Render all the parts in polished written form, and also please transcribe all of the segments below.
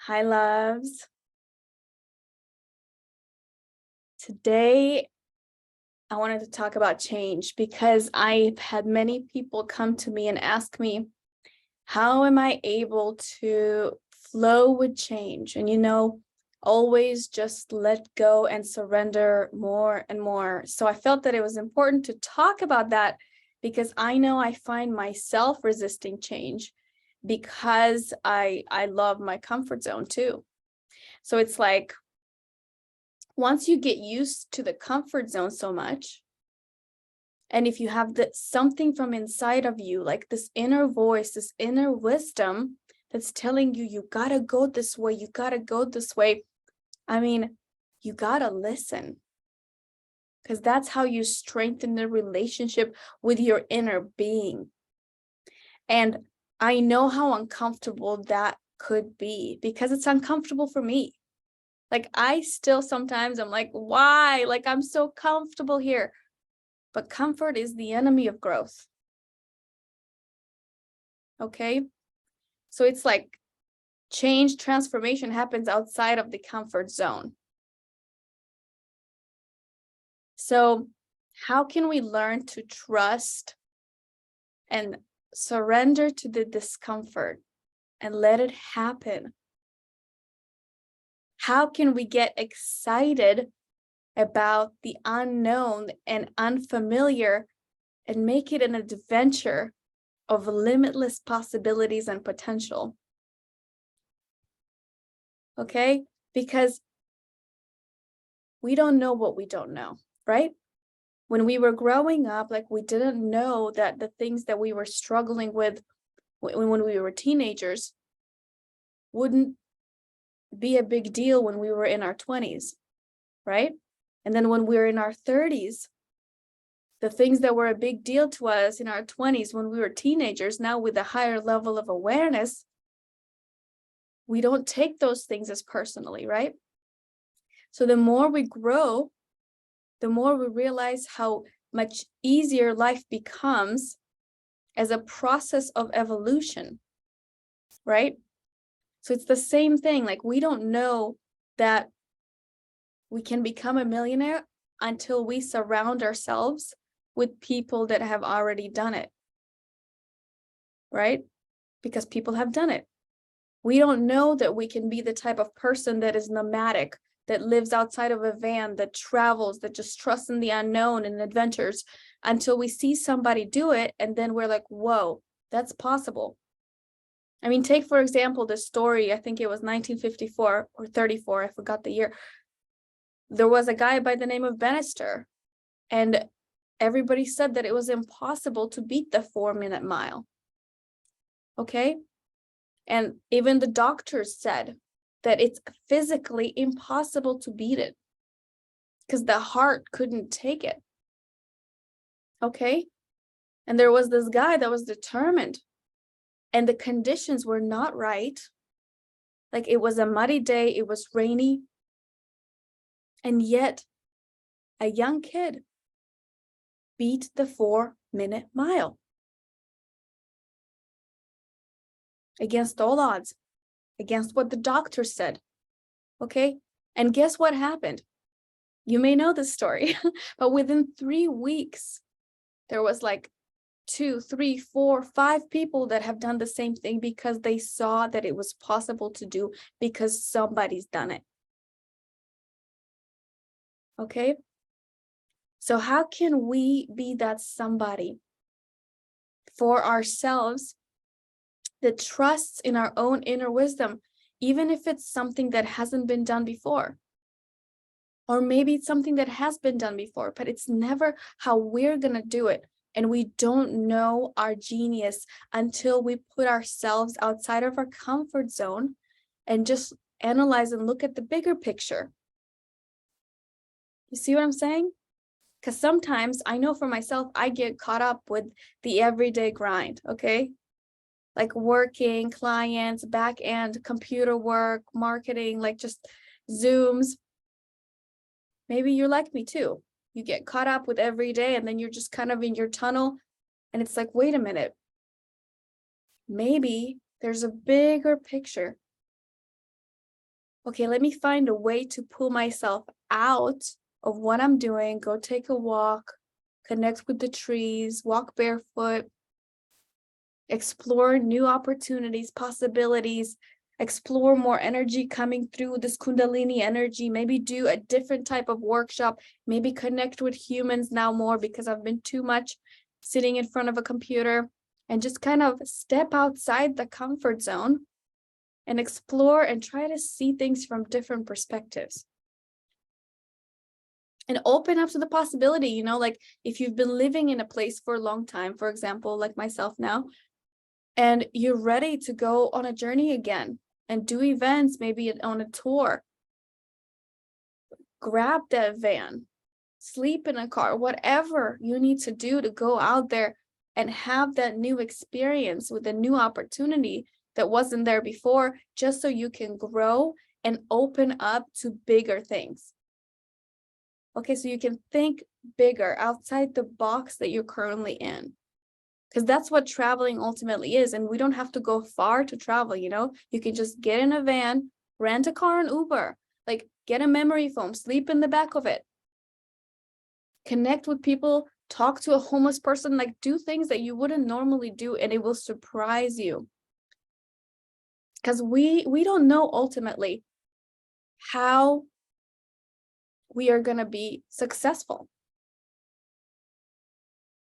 Hi, loves. Today, I wanted to talk about change because I've had many people come to me and ask me, how am I able to flow with change? And, always just let go and surrender more and more. So I felt that it was important to talk about that because I know I find myself resisting change because I love my comfort zone too. So it's like, once you get used to the comfort zone so much, and if you have something from inside of you, like this inner voice, this inner wisdom that's telling you, you gotta go this way, you gotta go this way. I mean, you gotta listen, because that's how you strengthen the relationship with your inner being. And I know how uncomfortable that could be because it's uncomfortable for me. Like, I still sometimes I'm like, why? Like, I'm so comfortable here. But comfort is the enemy of growth. Okay? So it's like change, transformation happens outside of the comfort zone. So how can we learn to trust and surrender to the discomfort and let it happen? How can we get excited about the unknown and unfamiliar and make it an adventure of limitless possibilities and potential? Okay? Because we don't know what we don't know, right? When we were growing up, like, we didn't know that the things that we were struggling with when we were teenagers wouldn't be a big deal when we were in our 20s, right? And then when we were in our 30s, the things that were a big deal to us in our 20s when we were teenagers, now with a higher level of awareness, we don't take those things as personally, right? So the more we grow, the more we realize how much easier life becomes as a process of evolution, right? So it's the same thing. Like, we don't know that we can become a millionaire until we surround ourselves with people that have already done it, right? Because people have done it. We don't know that we can be the type of person that is nomadic, that lives outside of a van, that travels, that just trusts in the unknown and adventures until we see somebody do it. And then we're like, whoa, that's possible. I mean, take, for example, the story, I think it was 1954 or 34, I forgot the year. There was a guy by the name of Bannister, and everybody said that it was impossible to beat the 4-minute mile. Okay? And even the doctors said that it's physically impossible to beat it because the heart couldn't take it. Okay? And there was this guy that was determined, and the conditions were not right. Like, it was a muddy day, it was rainy, and yet a young kid beat the 4-minute mile against all odds, against what the doctor said. Okay? And guess what happened? You may know this story, but within 3 weeks, there was like 2, 3, 4, 5 people that have done the same thing because they saw that it was possible to do because somebody's done it. Okay? So how can we be that somebody for ourselves that trusts in our own inner wisdom, even if it's something that hasn't been done before? Or maybe it's something that has been done before, but it's never how we're going to do it. And we don't know our genius until we put ourselves outside of our comfort zone and just analyze and look at the bigger picture. You see what I'm saying? Because sometimes, I know for myself, I get caught up with the everyday grind, okay? Like working, clients, back end, computer work, marketing, like just Zooms. Maybe you're like me too. You get caught up with every day, and then you're just kind of in your tunnel, and it's like, wait a minute. Maybe there's a bigger picture. okay, let me find a way to pull myself out of what I'm doing, go take a walk, connect with the trees, walk barefoot, explore new opportunities, possibilities, explore more energy coming through this Kundalini energy, maybe do a different type of workshop, maybe connect with humans now more because I've been too much sitting in front of a computer, and just kind of step outside the comfort zone and explore and try to see things from different perspectives. And open up to the possibility, like if you've been living in a place for a long time, for example, like myself now, and you're ready to go on a journey again and do events, maybe on a tour, grab that van, sleep in a car, whatever you need to do to go out there and have that new experience with a new opportunity that wasn't there before, just so you can grow and open up to bigger things. Okay, so you can think bigger outside the box that you're currently in. Because that's what traveling ultimately is. And we don't have to go far to travel, You can just get in a van, rent a car and Uber, like get a memory foam, sleep in the back of it, connect with people, talk to a homeless person, like do things that you wouldn't normally do, and it will surprise you. Because we don't know ultimately how we are going to be successful.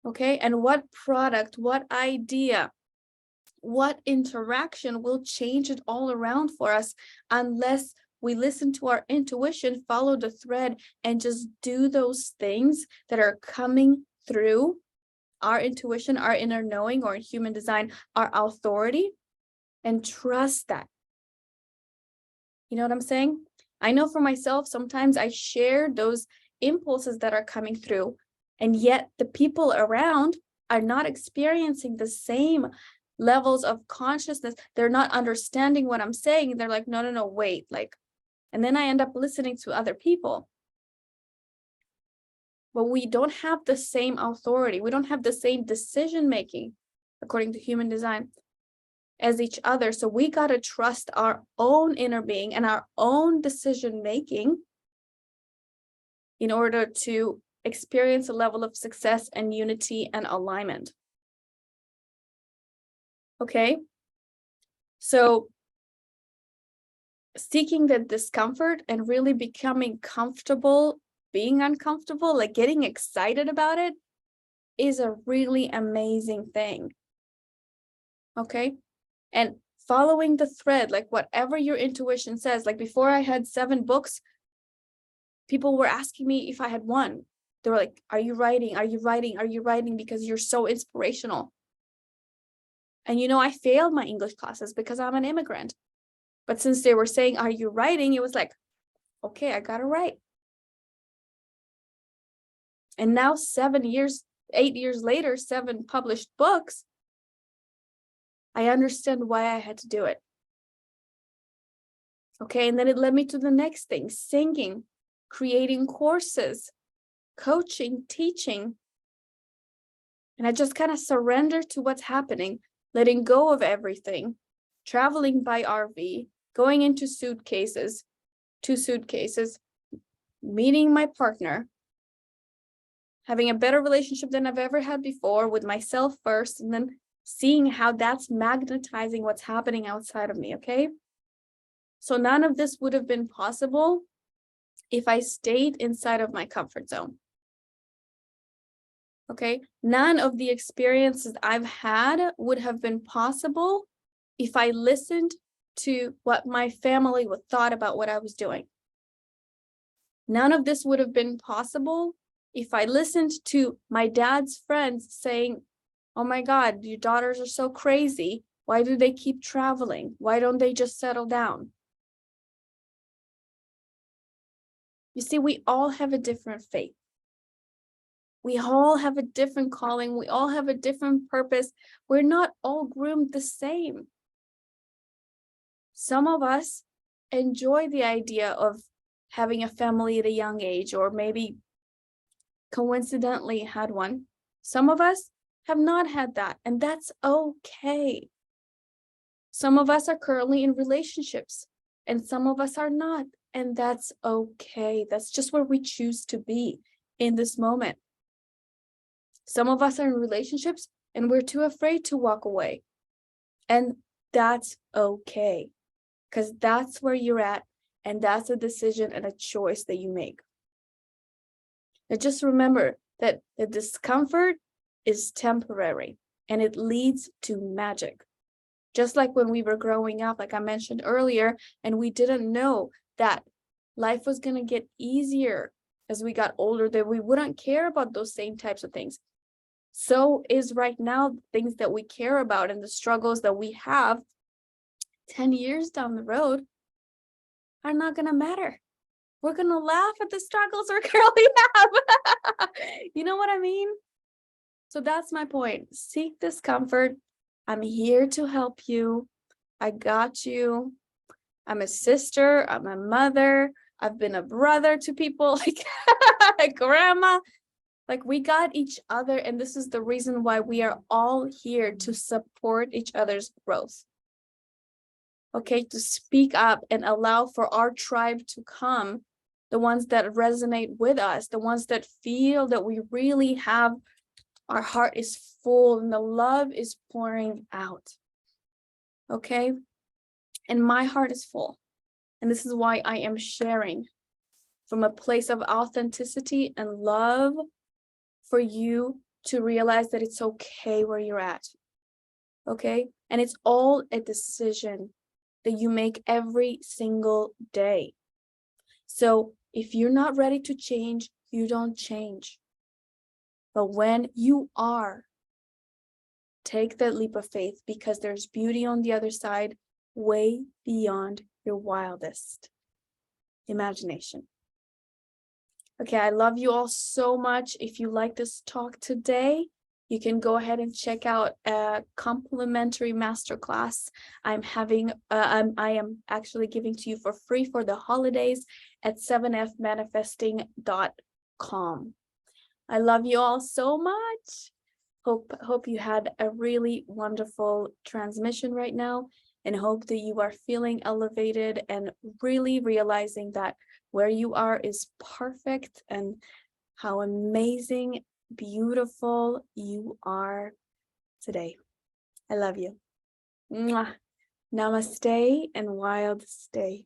Okay, and what product, what idea, what interaction will change it all around for us unless we listen to our intuition, follow the thread, and just do those things that are coming through our intuition, our inner knowing, or in human design, our authority, and trust that. You know what I'm saying? I know for myself, sometimes I share those impulses that are coming through, and yet the people around are not experiencing the same levels of consciousness. They're not understanding what I'm saying. They're like, no, wait, and then I end up listening to other people. But we don't have the same authority. We don't have the same decision making, according to human design, as each other. So we got to trust our own inner being and our own decision making in order to experience a level of success and unity and alignment. Okay, so seeking the discomfort and really becoming comfortable being uncomfortable, like getting excited about it, is a really amazing thing. Okay, and following the thread, like whatever your intuition says. Like before I had 7 books, people were asking me if I had one. They were like, are you writing? Are you writing? Are you writing? Because you're so inspirational. And I failed my English classes because I'm an immigrant. But since they were saying, are you writing? It was like, okay, I gotta write. And now 8 years later, 7 published books, I understand why I had to do it. Okay, and then it led me to the next thing: singing, creating courses, coaching, teaching. And I just kind of surrendered to what's happening, letting go of everything, traveling by RV, going into 2 suitcases, meeting my partner, having a better relationship than I've ever had before with myself first, and then seeing how that's magnetizing what's happening outside of me, okay? So none of this would have been possible if I stayed inside of my comfort zone. Okay? None of the experiences I've had would have been possible if I listened to what my family would thought about what I was doing. None of this would have been possible if I listened to my dad's friends saying, oh my God, your daughters are so crazy. Why do they keep traveling? Why don't they just settle down? You see, we all have a different faith. We all have a different calling. We all have a different purpose. We're not all groomed the same. Some of us enjoy the idea of having a family at a young age, or maybe coincidentally had one. Some of us have not had that, and that's okay. Some of us are currently in relationships, and some of us are not. And that's okay. That's just where we choose to be in this moment. Some of us are in relationships and we're too afraid to walk away. And that's okay, because that's where you're at, and that's a decision and a choice that you make. And just remember that the discomfort is temporary and it leads to magic. Just like when we were growing up, like I mentioned earlier, and we didn't know that life was going to get easier as we got older, that we wouldn't care about those same types of things. So is right now things that we care about and the struggles that we have 10 years down the road are not going to matter. We're going to laugh at the struggles we're currently have. You know what I mean? So that's my point. Seek discomfort. I'm here to help you. I got you. I'm a sister. I'm a mother. I've been a brother to people, like a grandma. Like, we got each other, and this is the reason why we are all here, to support each other's growth. Okay, to speak up and allow for our tribe to come, the ones that resonate with us, the ones that feel that we really have, our heart is full and the love is pouring out. Okay, and my heart is full. And this is why I am sharing from a place of authenticity and love, for you to realize that it's okay where you're at. Okay, and it's all a decision that you make every single day. So if you're not ready to change, you don't change. But when you are, take that leap of faith, because there's beauty on the other side, way beyond your wildest imagination. Okay, I love you all so much. If you like this talk today, you can go ahead and check out a complimentary masterclass I'm having. I am actually giving to you for free for the holidays at 7fmanifesting.com. I love you all so much. Hope you had a really wonderful transmission right now, and hope that you are feeling elevated and really realizing that where you are is perfect, and how amazing, beautiful you are today. I love you. Mwah. Namaste and wild stay.